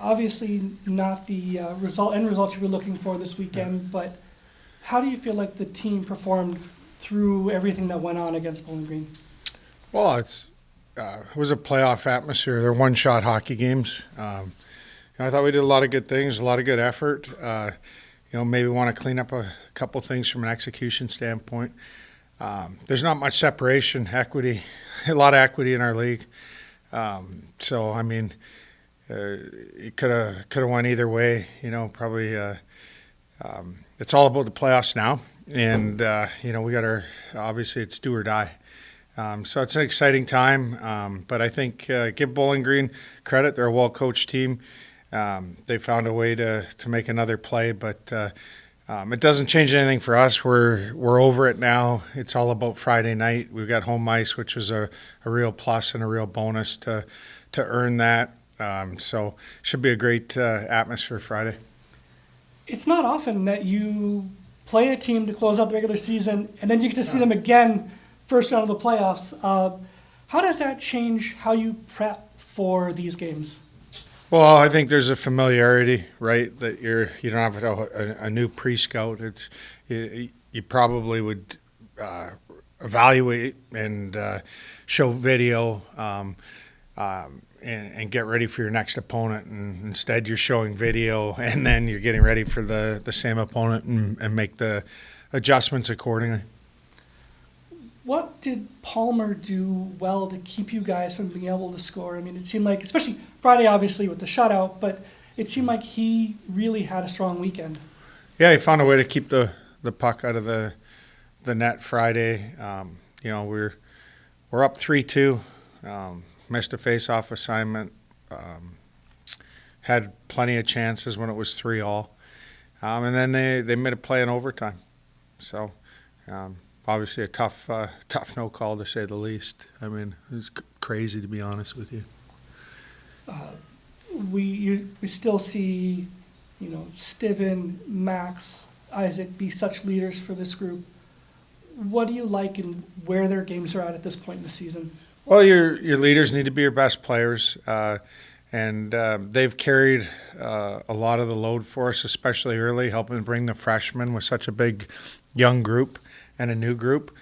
Obviously not the end result you were looking for this weekend, but how do you feel like the team performed through everything that went on against Bowling Green? Well, it was a playoff atmosphere. They're one-shot hockey games. I thought we did a lot of good things, a lot of good effort. Maybe want to clean up a couple things from an execution standpoint. There's not much separation, equity, a lot of equity in our league. It could have went either way. Probably it's all about the playoffs now, and we got obviously it's do or die. So it's an exciting time, but I think give Bowling Green credit. They're a well-coached team. They found a way to make another play, but it doesn't change anything for us. We're over it now. It's all about Friday night. We've got home ice, which was a real plus and a real bonus to earn that. So should be a great atmosphere Friday. It's not often that you play a team to close out the regular season, and then you get to see them again first round of the playoffs. How does that change how you prep for these games? Well, I think there's a familiarity, right? That you don't have a new pre-scout. You probably would evaluate and show video and get ready for your next opponent. And instead, you're showing video and then you're getting ready for the same opponent and make the adjustments accordingly. What did Palmer do well to keep you guys from being able to score? I mean, it seemed like, especially Friday, obviously, with the shutout, but it seemed like he really had a strong weekend. Yeah, he found a way to keep the puck out of the net Friday. We're up 3-2, missed a face-off assignment, had plenty of chances when it was 3-all, and then they made a play in overtime. So. Obviously a tough no call to say the least. I mean, it was crazy to be honest with you. We still see, Steven, Max, Isaac be such leaders for this group. What do you like and where their games are at this point in the season? Well, your leaders need to be your best players, and they've carried a lot of the load for us, especially early, helping bring the freshmen with such a big young group. And a new group.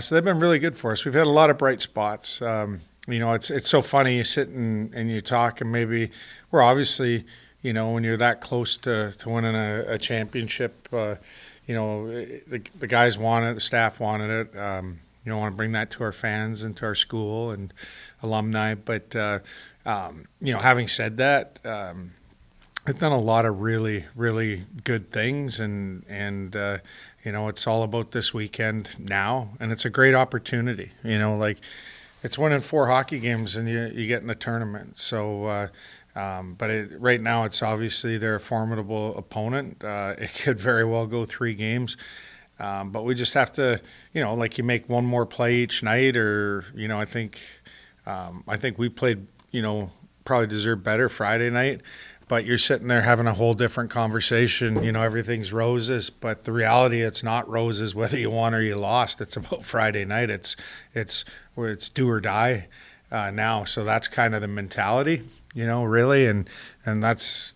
So they've been really good for us. We've had a lot of bright spots. It's so funny. You sit and you talk, and maybe we're obviously, when you're that close to winning a championship, the guys want it, the staff wanted it. Want to bring that to our fans and to our school and alumni. But, having said that, I've done a lot of really, really good things, and it's all about this weekend now, and it's a great opportunity. It's winning 4 hockey games, and you get in the tournament. So, right now, it's obviously they're a formidable opponent. It could very well go 3 games, but we just have to, you make one more play each night, or I think we played, probably deserved better Friday night. But you're sitting there having a whole different conversation. Everything's roses, but the reality, it's not roses whether you won or you lost. It's about Friday night. It's where it's do or die now. So that's kind of the mentality, really, and that's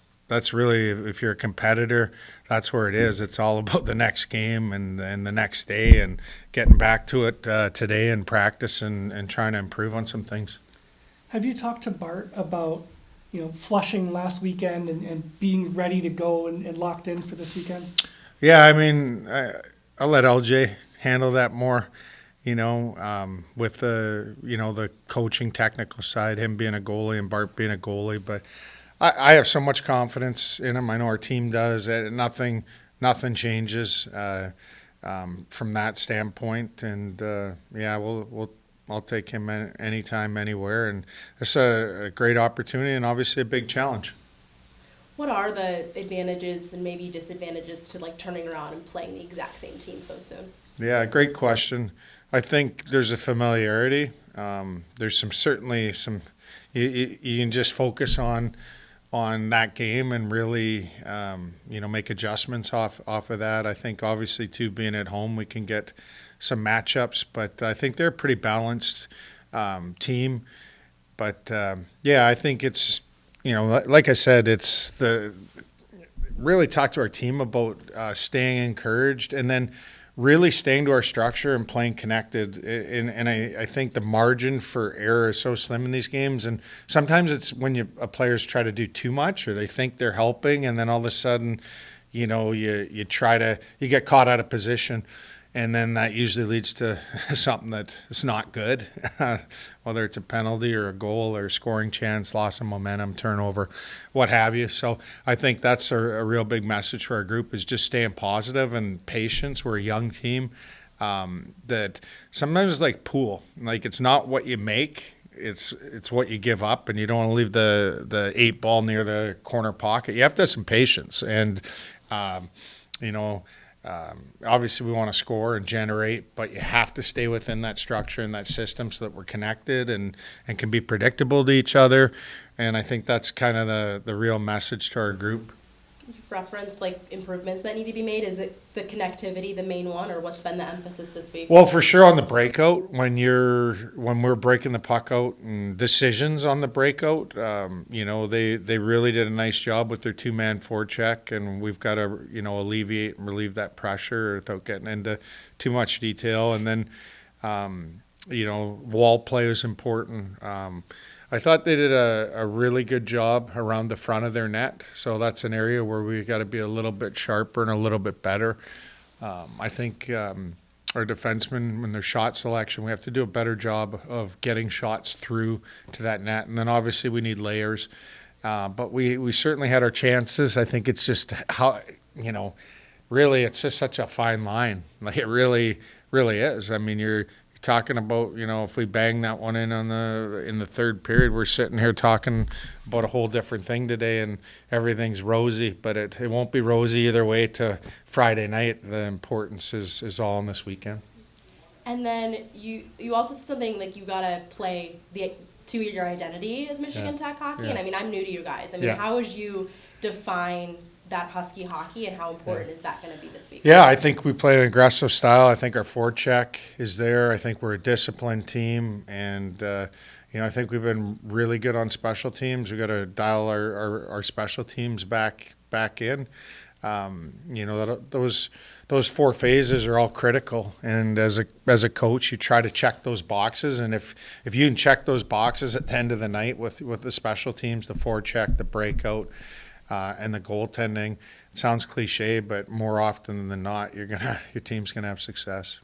really, if you're a competitor, that's where it is. It's all about the next game and the next day and getting back to it today and practice and trying to improve on some things. Have you talked to Bart about Flushing last weekend and being ready to go and locked in for this weekend? Yeah, I'll let LJ handle that more, with the coaching technical side, him being a goalie and Bart being a goalie. But I have so much confidence in him. I know our team does. Nothing changes from that standpoint. And, I'll take him anytime, anywhere, and it's a great opportunity and obviously a big challenge. What are the advantages and maybe disadvantages to turning around and playing the exact same team so soon? Yeah, great question. I think there's a familiarity. There's certainly some. You can just focus on that game and really make adjustments off of that. I think obviously too, being at home, we can get some matchups, but I think they're a pretty balanced team. But I think it's like I said, it's really talk to our team about staying encouraged and then really staying to our structure and playing connected. And I think the margin for error is so slim in these games. And sometimes it's when players try to do too much or they think they're helping, and then all of a sudden, you get caught out of position. And then that usually leads to something that is not good, whether it's a penalty or a goal or a scoring chance, loss of momentum, turnover, what have you. So I think that's a real big message for our group is just staying positive and patience. We're a young team that sometimes it's like pool. Like it's not what you make. It's what you give up, and you don't want to leave the 8 ball near the corner pocket. You have to have some patience, and obviously we want to score and generate, but you have to stay within that structure and that system so that we're connected and can be predictable to each other. And I think that's kind of the real message to our group. You've referenced like improvements that need to be made. Is it the connectivity the main one, or what's been the emphasis this week? Well, for sure on the breakout, when we're breaking the puck out and decisions on the breakout, they really did a nice job with their 2-man forecheck, and we've got to alleviate and relieve that pressure without getting into too much detail. And then wall play is important. I thought they did a really good job around the front of their net. So that's an area where we got to be a little bit sharper and a little bit better. I think our defensemen, when their shot selection, we have to do a better job of getting shots through to that net. And then obviously we need layers. But we certainly had our chances. I think it's just how, really it's just such a fine line. Like it really, really is. I mean, you're talking about, if we bang that one in in the third period, we're sitting here talking about a whole different thing today, and everything's rosy, but it won't be rosy either way to Friday night. The importance is all in this weekend. And then you also said something like you gotta play to your identity as Michigan Tech hockey. Yeah. And I mean, I'm new to you guys. I mean, how would you define that Husky hockey, and how important is that going to be this week? Yeah, I think we play an aggressive style. I think our forecheck is there. I think we're a disciplined team, and I think we've been really good on special teams. We've got to dial our special teams back in. Those 4 phases are all critical, and as a coach, you try to check those boxes. And if you can check those boxes at the end of the night with the special teams, the forecheck, the breakout, and the goaltending, it sounds cliche, but more often than not, your team's gonna have success.